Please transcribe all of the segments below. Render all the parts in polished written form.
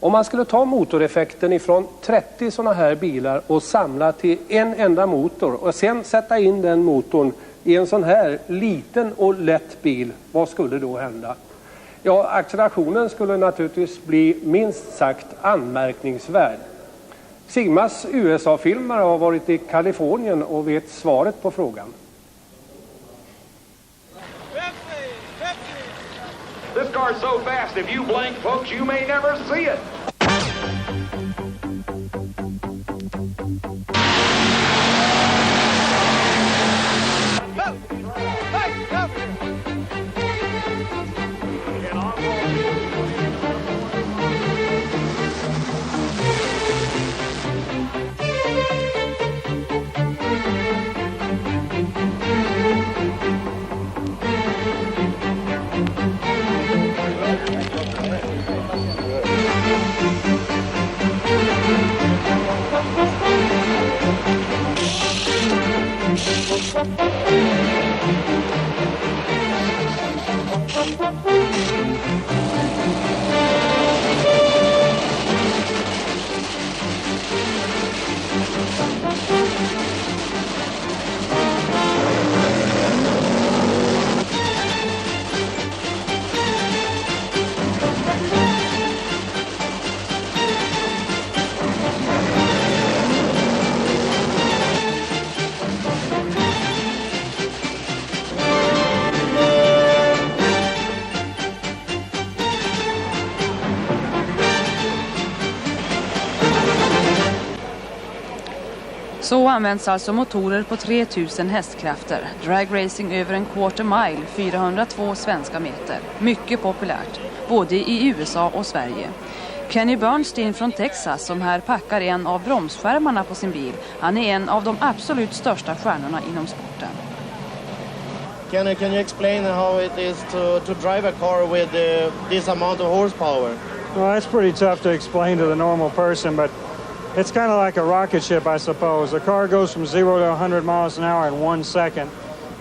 Om man skulle ta motoreffekten ifrån 30 sådana här bilar och samla till en enda motor och sen sätta in den motorn i en sån här liten och lätt bil, vad skulle då hända? Ja, accelerationen skulle naturligtvis bli minst sagt anmärkningsvärd. Sigmas USA-filmare har varit i Kalifornien och vet svaret på frågan. This car's so fast, if you blink, folks, you may never see it. Så används alltså motorer på 3000 hästkrafter. Dragracing över en quarter mile, 402 svenska meter. Mycket populärt, både i USA och Sverige. Kenny Bernstein från Texas, som här packar en av bromsskärmarna på sin bil. Han är en av de absolut största stjärnorna inom sporten. Can you explain how it is to drive a car with this amount of horsepower? Well, that's pretty tough to explain to the normal person, but it's kind of like a rocket ship, I suppose. The car goes from 0 to 100 miles an hour in 1 second.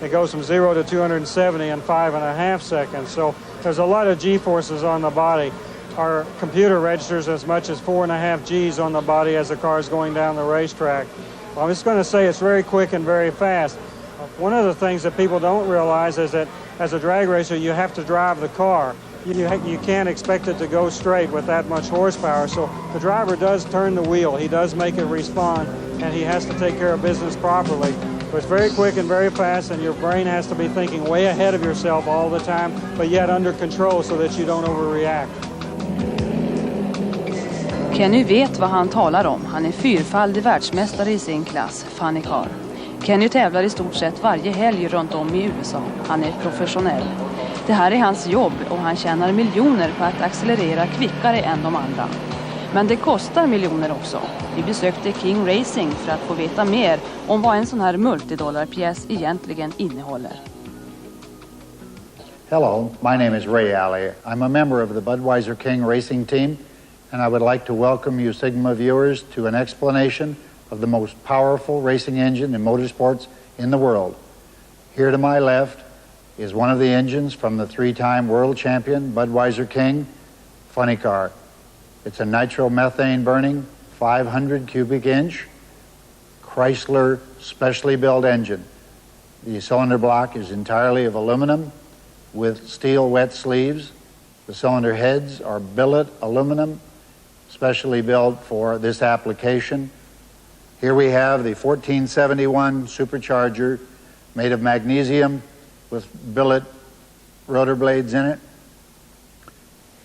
It goes from 0 to 270 in 5.5 seconds. So there's a lot of G-forces on the body. Our computer registers as much as 4.5 Gs on the body as the car is going down the racetrack. Well, I'm just going to say it's very quick and very fast. One of the things that people don't realize is that as a drag racer, you have to drive the car. You can't expect it to go straight with that much horsepower. So the driver does turn the wheel. He does make it respond, and he has to take care of business properly. But it's very quick and very fast, and your brain has to be thinking way ahead of yourself all the time, but yet under control so that you don't overreact. Kenny vet vad han talar om. Han är fyrfaldig världsmästare i sin klass, funny car. Kenny tävlar i stort sett varje helg runt om i USA. Han är professionell. Det här är hans jobb och han tjänar miljoner på att accelerera kvickare än de andra. Men det kostar miljoner också. Vi besökte King Racing för att få veta mer om vad en sån här multidollarpjäs egentligen innehåller. Hello, my name is Ray Alley. I'm a member of the Budweiser King racing team, and I would like to welcome you Sigma viewers to an explanation of the most powerful racing engine in motorsports in the world. Here to my left is one of the engines from the three-time world champion Budweiser King funny car. It's a nitromethane burning 500 cubic inch Chrysler specially built engine. The cylinder block is entirely of aluminum with steel wet sleeves. The cylinder heads are billet aluminum, specially built for this application. Here we have the 1471 supercharger made of magnesium with billet rotor blades in it.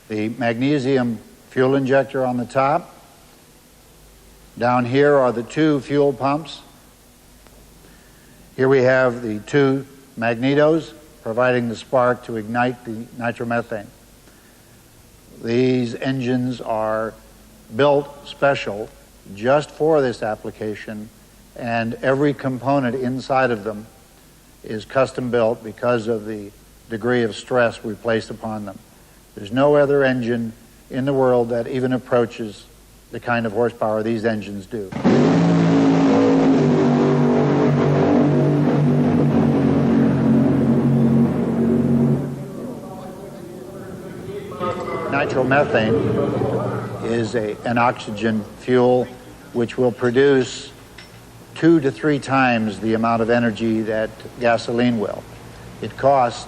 The magnesium fuel injector on the top. Down here are the two fuel pumps. Here we have the two magnetos providing the spark to ignite the nitromethane. These engines are built special just for this application, and every component inside of them is custom built because of the degree of stress we placed upon them. There's no other engine in the world that even approaches the kind of horsepower these engines do. Nitromethane is an oxygen fuel which will produce 2 to 3 times the amount of energy that gasoline will. It costs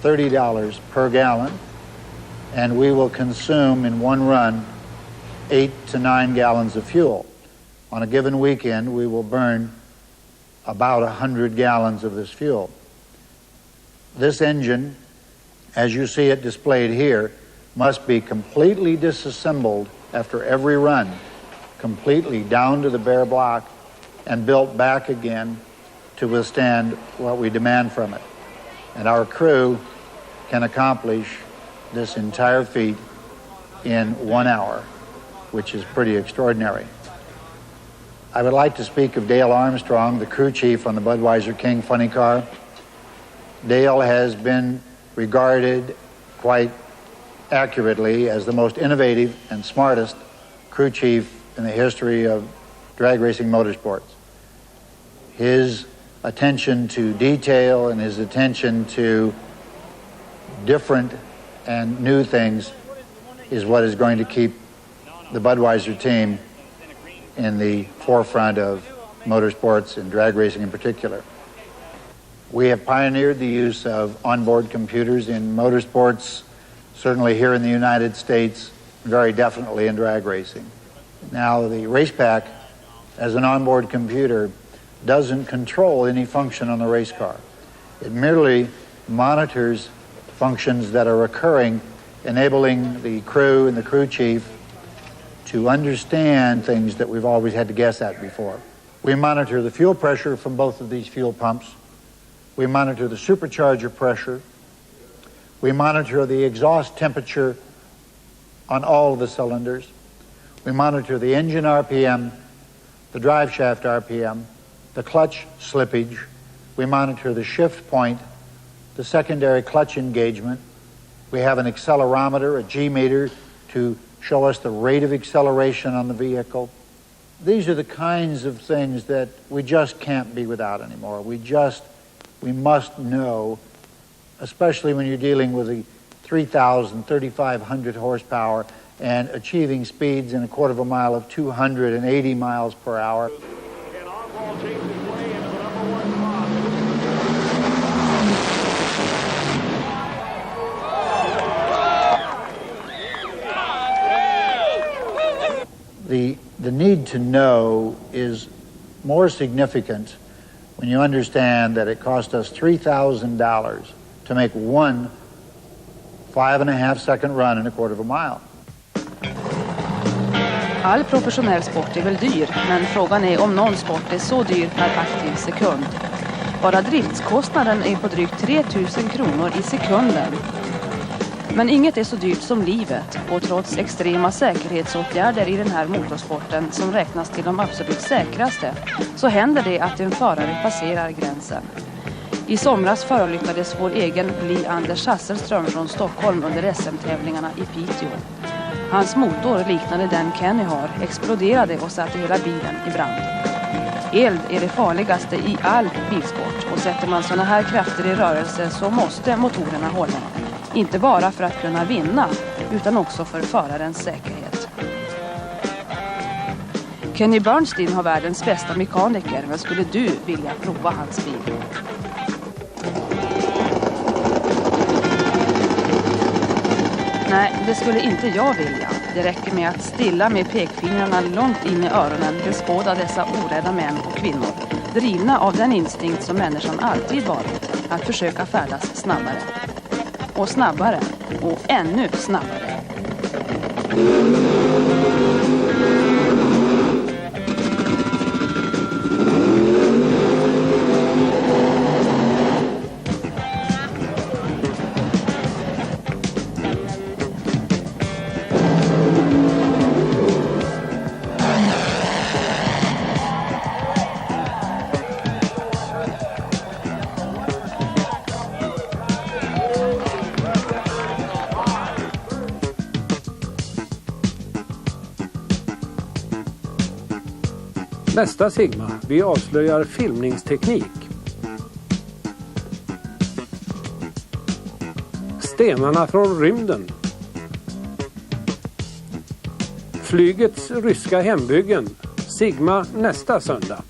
$30 per gallon, and we will consume in one run 8 to 9 gallons of fuel. On a given weekend, we will burn about 100 gallons of this fuel. This engine, as you see it displayed here, must be completely disassembled after every run, completely down to the bare block, and built back again to withstand what we demand from it. And our crew can accomplish this entire feat in 1 hour, which is pretty extraordinary. I would like to speak of Dale Armstrong, the crew chief on the Budweiser King funny car. Dale has been regarded quite accurately as the most innovative and smartest crew chief in the history of drag racing motorsports. His attention to detail and his attention to different and new things is what is going to keep the Budweiser team in the forefront of motorsports and drag racing in particular. We have pioneered the use of onboard computers in motorsports, certainly here in the United States, very definitely in drag racing. Now, the race pack, as an onboard computer, doesn't control any function on the race car. It merely monitors functions that are occurring, enabling the crew and the crew chief to understand things that we've always had to guess at before. We monitor the fuel pressure from both of these fuel pumps. We monitor the supercharger pressure. We monitor the exhaust temperature on all of the cylinders. We monitor the engine RPM, the drive shaft RPM, the clutch slippage. We monitor the shift point, the secondary clutch engagement. We have an accelerometer, a G-meter, to show us the rate of acceleration on the vehicle. These are the kinds of things that we just can't be without anymore. We must know, especially when you're dealing with the 3,000, 3,500 horsepower and achieving speeds in a quarter of a mile of 280 miles per hour. And Envall takes his way into the #1 spot. The need to know is more significant when you understand that it cost us $3,000 to make one 5.5-second run in a quarter of a mile. All professionell sport är väl dyr, men frågan är om någon sport är så dyr per aktiv sekund. Bara driftskostnaden är på drygt 3 000 kronor i sekunden. Men inget är så dyrt som livet, och trots extrema säkerhetsåtgärder i den här motorsporten som räknas till de absolut säkraste, så händer det att en förare passerar gränsen. I somras förolyckades vår egen bl.a. Hasselström från Stockholm under SM-tävlingarna i PeO. Hans motor, liknande den Kenny har, exploderade och satte hela bilen i brand. Eld är det farligaste i all bilsport, och sätter man såna här krafter i rörelse så måste motorerna hålla. Inte bara för att kunna vinna, utan också för förarens säkerhet. Kenny Bernstein har världens bästa mekaniker, men skulle du vilja prova hans bil? Nej, det skulle inte jag vilja. Det räcker med att stilla med pekfingrarna långt in i öronen beskåda dessa orädda män och kvinnor, drivna av den instinkt som människan alltid varit, att försöka färdas snabbare. Och snabbare, och ännu snabbare. Nästa Sigma, vi avslöjar filmningsteknik. Stenarna från rymden. Flygets ryska hembyggen, Sigma nästa söndag.